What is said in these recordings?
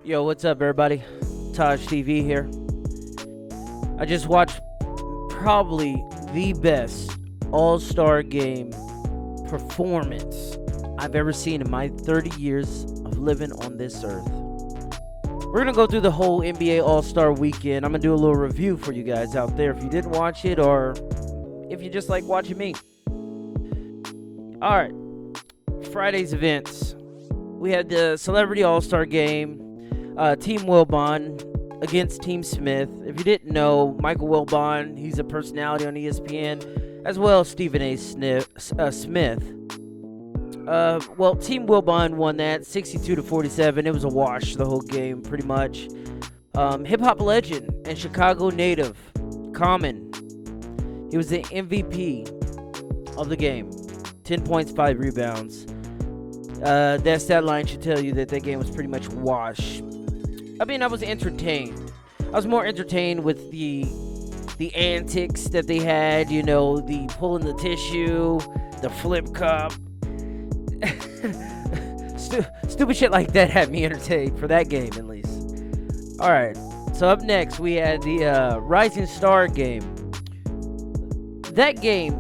Yo, what's up, everybody? Taj TV here. I just watched probably the best all-star game performance I've ever seen in my 30 years of living on this earth. We're going to go through the whole NBA All-Star weekend. I'm going to do a little review for you guys out there if you didn't watch it or if you just like watching me. All right, Friday's events. We had the Celebrity All-Star Game. Team Wilbon against Team Smith. If you didn't know, Michael Wilbon, he's a personality on ESPN, as well as Stephen A. Smith. Well, Team Wilbon won that 62-47. It was a wash the whole game, pretty much. Hip-hop legend and Chicago native, Common. He was the MVP of the game. 10 points, 5 rebounds. That stat line should tell you that game was pretty much wash. I mean, I was entertained. I was more entertained with the antics that they had, you know, the pulling the tissue, the flip cup. Stupid shit like that had me entertained for that game, at least. All right, so up next, we had the Rising Star game. That game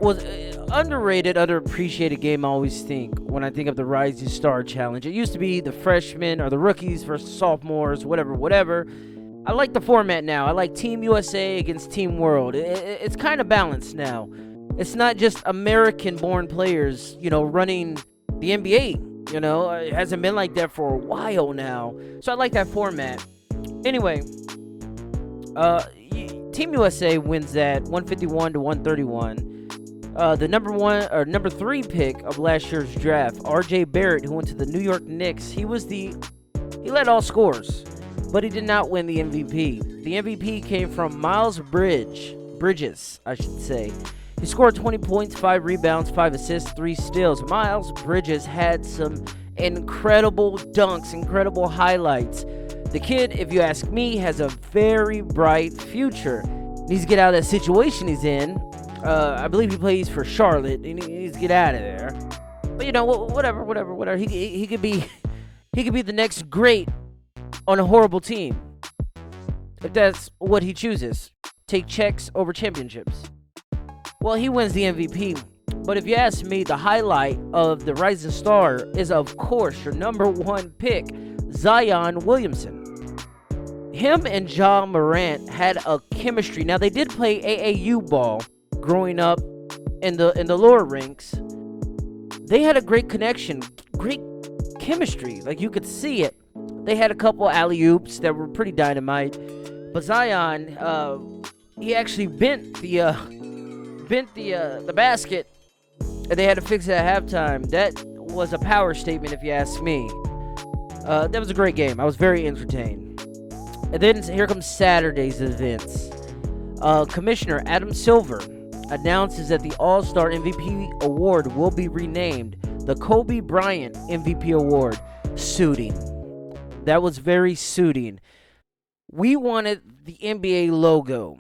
was underrated, underappreciated game, I always think, when I think of the Rising Star Challenge. It used to be the freshmen or the rookies versus sophomores, whatever. I like the format now. I like Team USA against Team World. It's kind of balanced now. It's not just American-born players, you know, running the NBA. You know, it hasn't been like that for a while now. So I like that format. Anyway, Team USA wins that 151-131. The number 3 pick of last year's draft, R.J. Barrett, who went to the New York Knicks, he led all scorers, but he did not win the MVP. The MVP came from Miles Bridges, I should say. He scored 20 points, 5 rebounds, 5 assists, 3 steals. Miles Bridges had some incredible dunks, incredible highlights. The kid, if you ask me, has a very bright future. Needs to get out of that situation he's in. I believe he plays for Charlotte, and he needs to get out of there. But you know, whatever. He could be the next great on a horrible team, if that's what he chooses. Take checks over championships. Well, he wins the MVP. But if you ask me, the highlight of the Rising Star is, of course, your number 1 pick, Zion Williamson. Him and Ja Morant had a chemistry. Now, they did play AAU ball growing up in the lower ranks. They had a great connection, great chemistry. Like, you could see it. They had a couple alley-oops that were pretty dynamite. But Zion, he actually bent the basket, and they had to fix it at halftime. That was a power statement, if you ask me. That was a great game. I was very entertained. And then here comes Saturday's events. Commissioner Adam Silver announces that the All-Star MVP Award will be renamed the Kobe Bryant MVP Award. Suiting. That was very suiting. We wanted the NBA logo.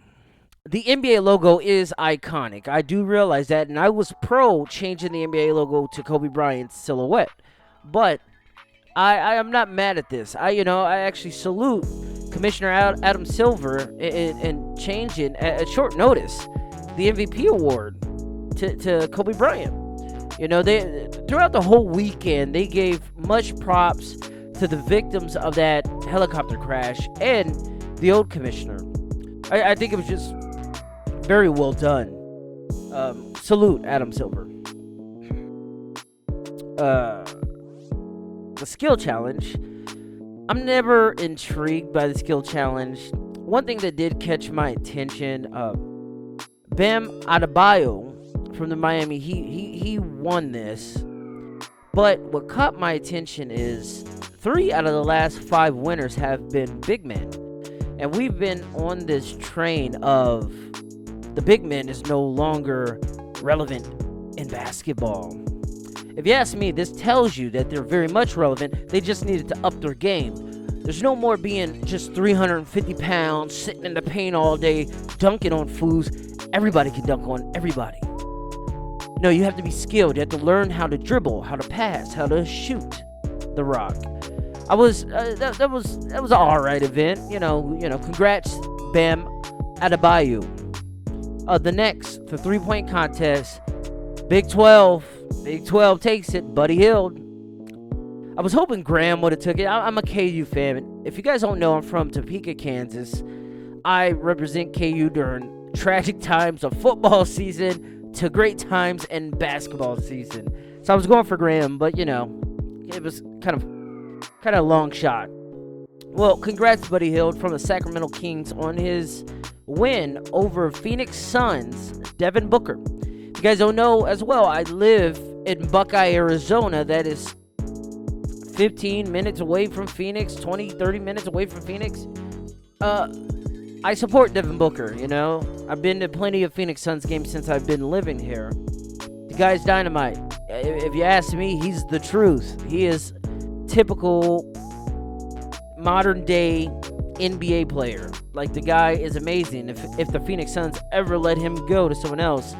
The NBA logo is iconic. I do realize that, and I was pro changing the NBA logo to Kobe Bryant's silhouette. But I am not mad at this. I actually salute Commissioner Adam Silver in changing at short notice the MVP award to Kobe Bryant. You know, they throughout the whole weekend they gave much props to the victims of that helicopter crash and the old commissioner. I think it was just very well done. Salute Adam Silver. The skill challenge. I'm never intrigued by the skill challenge. One thing that did catch my attention, Bam Adebayo from the Miami Heat, he won this. But what caught my attention is 3 out of the last 5 winners have been big men. And we've been on this train of the big man is no longer relevant in basketball. If you ask me, this tells you that they're very much relevant. They just needed to up their game. There's no more being just 350 pounds, sitting in the paint all day, dunking on fools. Everybody can dunk on everybody. No, you have to be skilled. You have to learn how to dribble, how to pass, how to shoot the rock. That was an all right event. Congrats, Bam Adebayo. The next, the 3-point contest, Big 12. Big 12 takes it. Buddy Hield. I was hoping Graham would have took it. I'm a KU fan. If you guys don't know, I'm from Topeka, Kansas. I represent KU during tragic times of football season to great times in basketball season. So I was going for Graham, but it was kind of a long shot. Well, congrats, Buddy Hield from the Sacramento Kings on his win over Phoenix Suns, Devin Booker. If you guys don't know as well, I live in Buckeye, Arizona. That is 15 minutes away from Phoenix, 20, 30 minutes away from Phoenix. I support Devin Booker, I've been to plenty of Phoenix Suns games since I've been living here. The guy's dynamite. If you ask me, he's the truth. He is typical modern day NBA player. Like, the guy is amazing. If the Phoenix Suns ever let him go to someone else,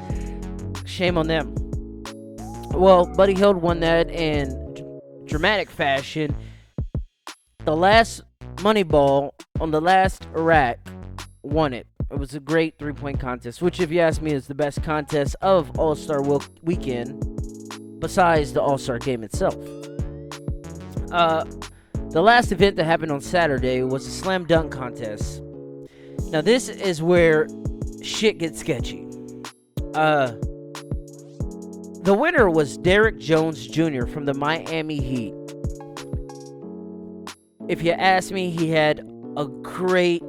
shame on them. Well, Buddy Hield won that in dramatic fashion. The last Moneyball on the last rack won it. It was a great 3-point contest, which, if you ask me, is the best contest of All-Star Weekend besides the All-Star game itself. The last event that happened on Saturday was a slam dunk contest. Now, this is where shit gets sketchy. The winner was Derrick Jones Jr. from the Miami Heat. If you ask me, he had a great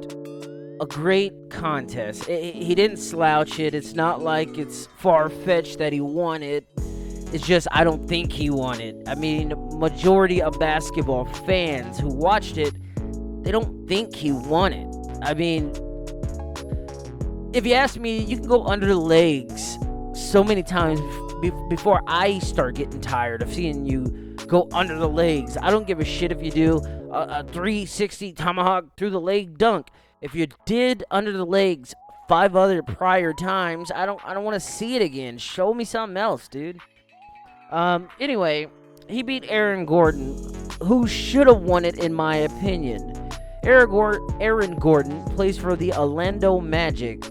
contest. He didn't slouch it. It's not like it's far-fetched that he won it. It's just, I don't think he won it. I mean, majority of basketball fans who watched it, they don't think he won it. I mean, if you ask me, you can go under the legs so many times before I start getting tired of seeing you go under the legs. I don't give a shit if you do a 360 tomahawk through the leg dunk. If you did under the legs 5 other prior times, I don't want to see it again. Show me something else, dude. Anyway, he beat Aaron Gordon, who should have won it in my opinion. Aaron Gordon plays for the Orlando Magic.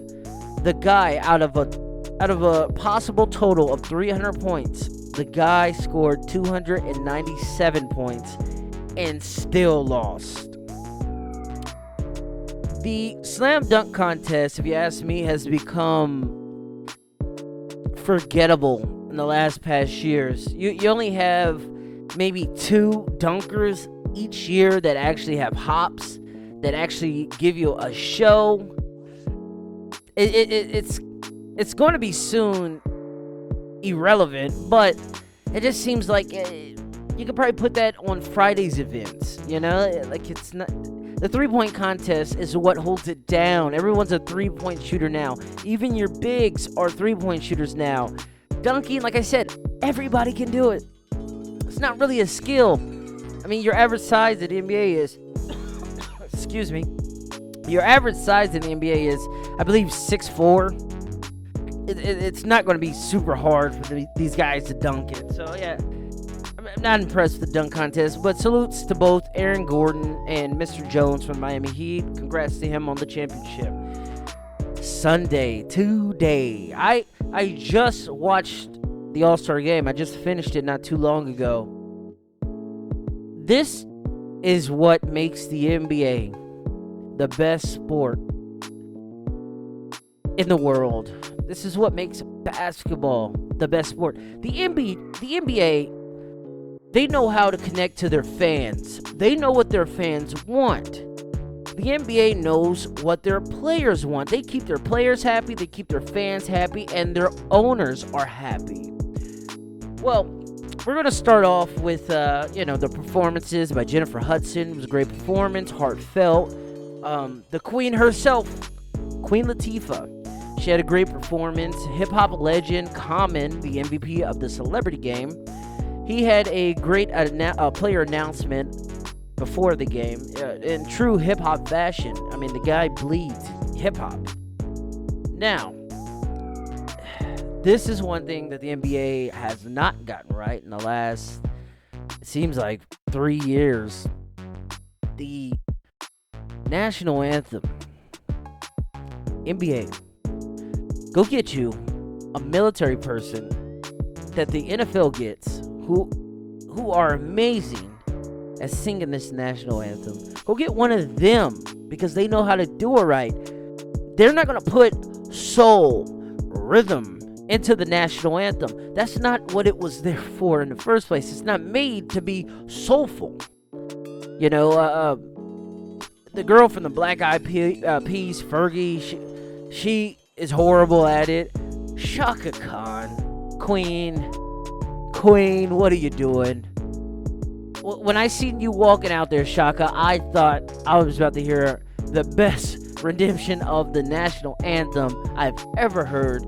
The guy, out of a possible total of 300 points, the guy scored 297 points and still lost. The slam dunk contest, if you ask me, has become forgettable in the last past years. You only have maybe 2 dunkers each year that actually have hops, that actually give you a show. It's going to be soon irrelevant, but it just seems like you could probably put that on Friday's events, like it's not. The 3-point contest is what holds it down. Everyone's a 3-point shooter now. Even your bigs are 3-point shooters now. Dunking, like I said, everybody can do it. It's not really a skill. I mean, your average size in the NBA is, excuse me, your average size in the NBA is, I believe, 6'4". It's not going to be super hard for these guys to dunk it. So, yeah, I'm not impressed with the dunk contest, but salutes to both Aaron Gordon and Mr. Jones from Miami Heat. Congrats to him on the championship. Sunday, today. I just watched the All-Star game. I just finished it not too long ago. This is what makes the NBA the best sport in the world. This is what makes basketball the best sport. The NBA, they know how to connect to their fans. They know what their fans want. The NBA knows what their players want. They keep their players happy, they keep their fans happy, and their owners are happy. Well, we're going to start off with, the performances by Jennifer Hudson. It was a great performance, heartfelt. The queen herself, Queen Latifah. She had a great performance. Hip-hop legend Common, the MVP of the Celebrity Game. He had a great player announcement before the game. In true hip-hop fashion. I mean, the guy bleeds hip-hop. Now, this is one thing that the NBA has not gotten right in the last, it seems like, 3 years. the national anthem. NBA, go get you a military person that the NFL gets who are amazing at singing this national anthem. Go get one of them because they know how to do it right. They're not going to put soul, rhythm into the national anthem. That's not what it was there for in the first place. It's not made to be soulful. You know, the girl from the Black Eyed Peas, Fergie, she is horrible at it. Chaka Khan, Queen, what are you doing? When I seen you walking out there, Chaka, I thought I was about to hear the best rendition of the national anthem I've ever heard,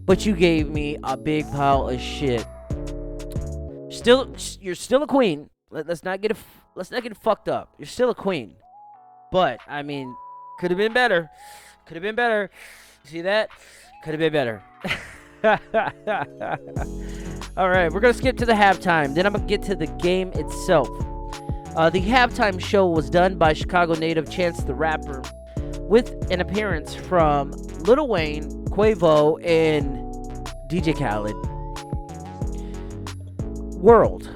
but you gave me a big pile of shit. You're still a queen. Let's not get it fucked up. You're still a queen, but I mean, could have been better. Could have been better. See that? Could have been better. All right, we're going to skip to the halftime. Then I'm going to get to the game itself. The halftime show was done by Chicago native Chance the Rapper with an appearance from Lil Wayne, Quavo, and DJ Khaled. World,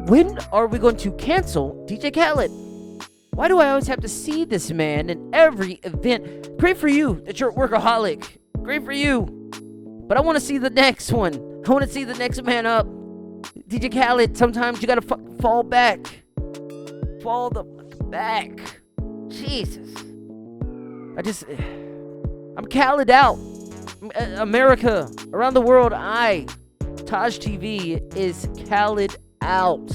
when are we going to cancel DJ Khaled? Why do I always have to see this man in every event? Great for you that you're a workaholic. Great for you. But I want to see the next one. I want to see the next man up. DJ Khaled, sometimes you got to fall back. Fall the fuck back. Jesus. I'm Khaled out. America, around the world, Taj TV is Khaled out.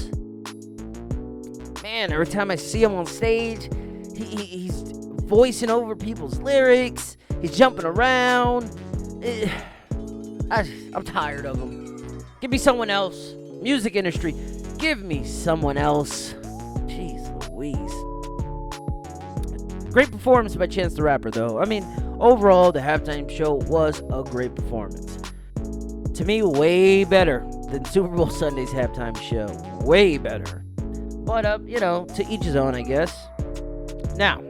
Man, every time I see him on stage, he's voicing over people's lyrics. He's jumping around. I'm tired of him. Give me someone else. Music industry, give me someone else. Jeez Louise. Great performance by Chance the Rapper, though. I mean, overall, the halftime show was a great performance. To me, way better than Super Bowl Sunday's halftime show. Way better. But, to each his own, I guess. Now,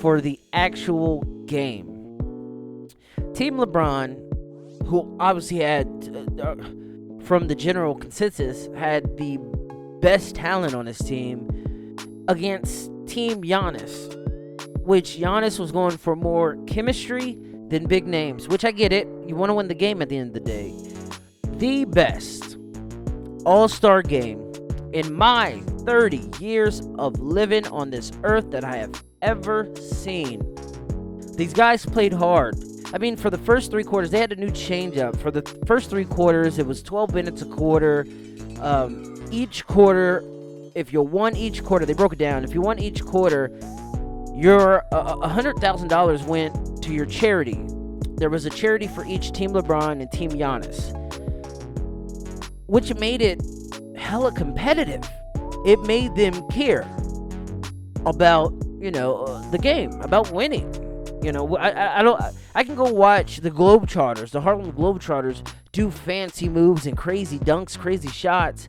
for the actual game. Team LeBron, who obviously had, from the general consensus, had the best talent on his team, against Team Giannis, which Giannis was going for more chemistry than big names, which I get it. You want to win the game at the end of the day. The best all-star game in my 30 years of living on this earth that I have ever seen. These guys played hard. I mean, for the first 3 quarters, they had a new change-up. For the first 3 quarters, it was 12 minutes a quarter. Each quarter, if you won each quarter, they broke it down. If you won each quarter, your $100,000 went to your charity. There was a charity for each Team LeBron and Team Giannis, which made it hella competitive. It made them care about, the game, about winning. I can go watch the Globetrotters, the Harlem Globetrotters, do fancy moves and crazy dunks, crazy shots.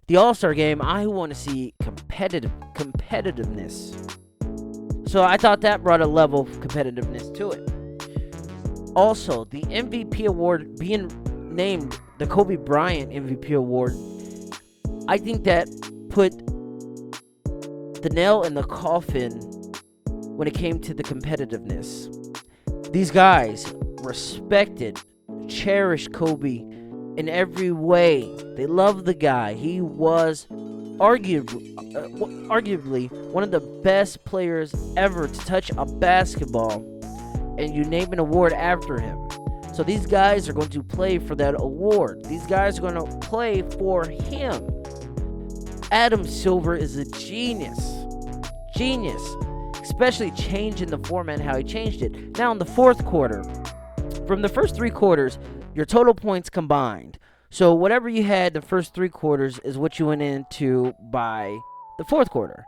The All-Star game, I want to see competitiveness. So I thought that brought a level of competitiveness to it. Also, the MVP award being named the Kobe Bryant MVP award, I think that put the nail in the coffin when it came to the competitiveness. These guys respected, cherished Kobe in every way. They loved the guy. He was arguably one of the best players ever to touch a basketball, and you name an award after him. So these guys are going to play for that award. These guys are going to play for him. Adam Silver is a genius, especially changing the format, how he changed it. Now in the fourth quarter, from the first 3 quarters, your total points combined. So whatever you had the first 3 quarters is what you went into by the fourth quarter.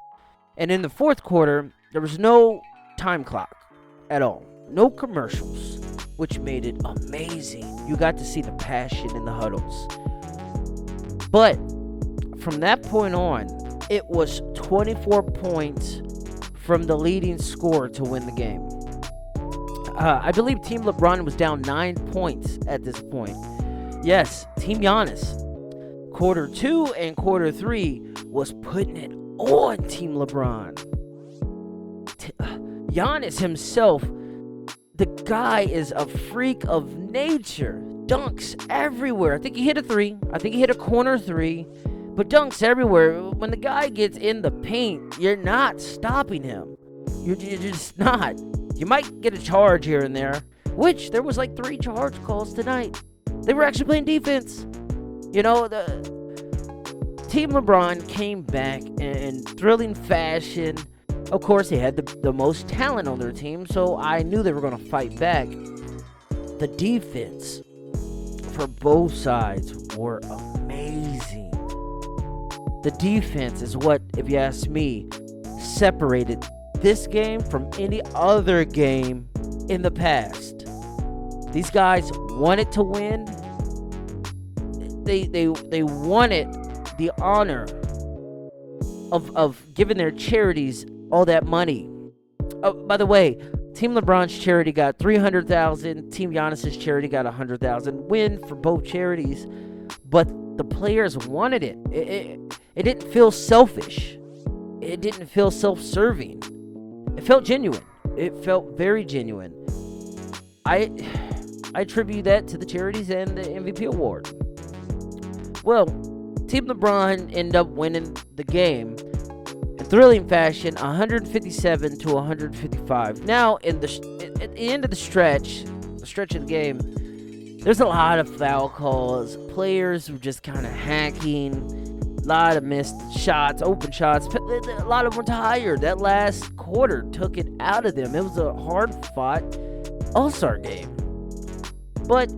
And in the fourth quarter, there was no time clock at all. No commercials, which made it amazing. You got to see the passion in the huddles. But from that point on, it was 24 points from the leading scorer to win the game. I believe Team LeBron was down 9 points at this point. Yes, Team Giannis, quarter 2 and quarter 3, was putting it on Team LeBron. Giannis himself, the guy is a freak of nature. Dunks everywhere. I think he hit a 3. I think he hit a corner 3. But dunks everywhere. When the guy gets in the paint, you're not stopping him. You're just not. You might get a charge here and there, which there was like 3 charge calls tonight. They were actually playing defense. You know, the Team LeBron came back in thrilling fashion. Of course, they had the most talent on their team, so I knew they were going to fight back. The defense for both sides were amazing. The defense is what, if you ask me, separated this game from any other game in the past. These guys wanted to win. They wanted the honor of giving their charities all that money. Oh, by the way, Team LeBron's charity got $300,000. Team Giannis's charity got $100,000. Win for both charities, but the players wanted it. It didn't feel selfish. It didn't feel self-serving. It felt genuine. It felt very genuine. I attribute that to the charities and the MVP award. Well, Team LeBron ended up winning the game in thrilling fashion, 157 to 155. Now, at the end of the stretch of the game, there's a lot of foul calls. Players were just kind of hacking. A lot of missed shots, open shots. A lot of them were tired. That last quarter took it out of them. It was a hard-fought All-Star game. But,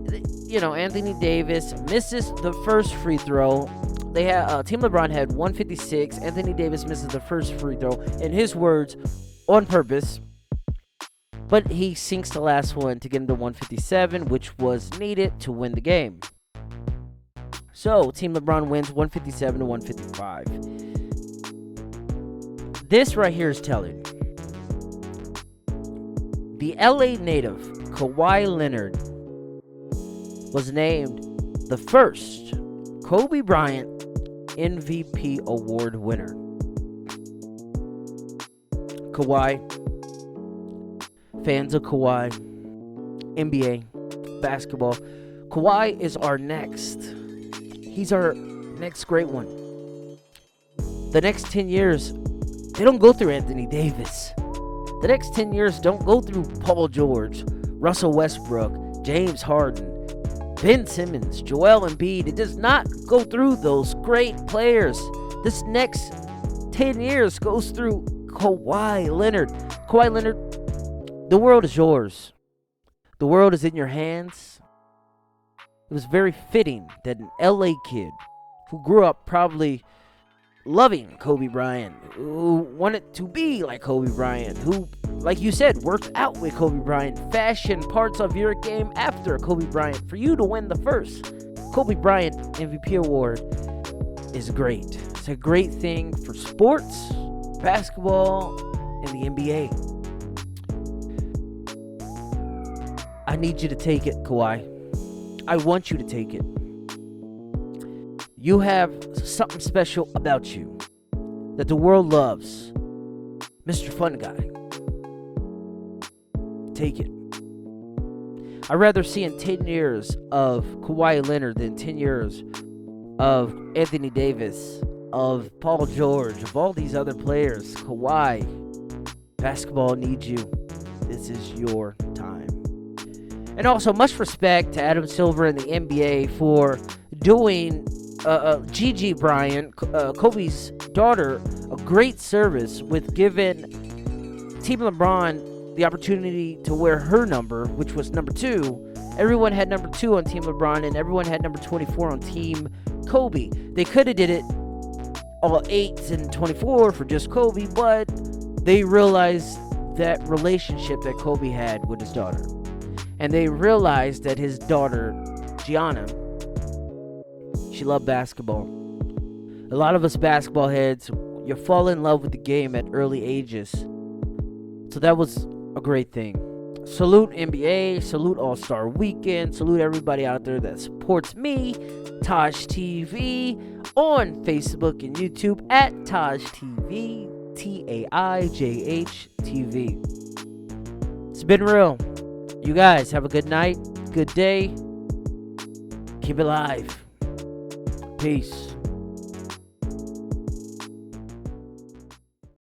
you know, Anthony Davis misses the first free throw. They had Team LeBron had 156. Anthony Davis misses the first free throw. In his words, on purpose. But he sinks the last one to get him to 157, which was needed to win the game. So, Team LeBron wins 157 to 155. This right here is telling. The LA native, Kawhi Leonard, was named the first Kobe Bryant MVP award winner. Kawhi, fans of Kawhi, NBA, basketball, Kawhi is our next. He's our next great one. The next 10 years, they don't go through Anthony Davis. The next 10 years don't go through Paul George, Russell Westbrook, James Harden, Ben Simmons, Joel Embiid. It does not go through those great players. This next 10 years goes through Kawhi Leonard. Kawhi Leonard, the world is yours. The world is in your hands. It was very fitting that an LA kid who grew up probably loving Kobe Bryant, who wanted to be like Kobe Bryant, who, like you said, worked out with Kobe Bryant, fashioned parts of your game after Kobe Bryant, for you to win the first Kobe Bryant MVP award is great. It's a great thing for sports, basketball, and the NBA. I need you to take it, Kawhi. I want you to take it. You have something special about you that the world loves. Mr. Fun Guy. Take it. I'd rather see in 10 years of Kawhi Leonard than 10 years of Anthony Davis, of Paul George, of all these other players. Kawhi, basketball needs you. This is your time. And also, much respect to Adam Silver and the NBA for doing Gigi Bryant, Kobe's daughter, a great service with giving Team LeBron the opportunity to wear her number, which was number 2. Everyone had number 2 on Team LeBron, and everyone had number 24 on Team Kobe. They could have did it all 8s and 24 for just Kobe, but they realized that relationship that Kobe had with his daughter. And they realized that his daughter, Gianna, she loved basketball. A lot of us basketball heads, you fall in love with the game at early ages. So that was a great thing. Salute NBA, salute All-Star Weekend, salute everybody out there that supports me, Taj TV, on Facebook and YouTube at Taj TV, TAIJH TV. It's been real. You guys have a good night, good day. Keep it live. Peace.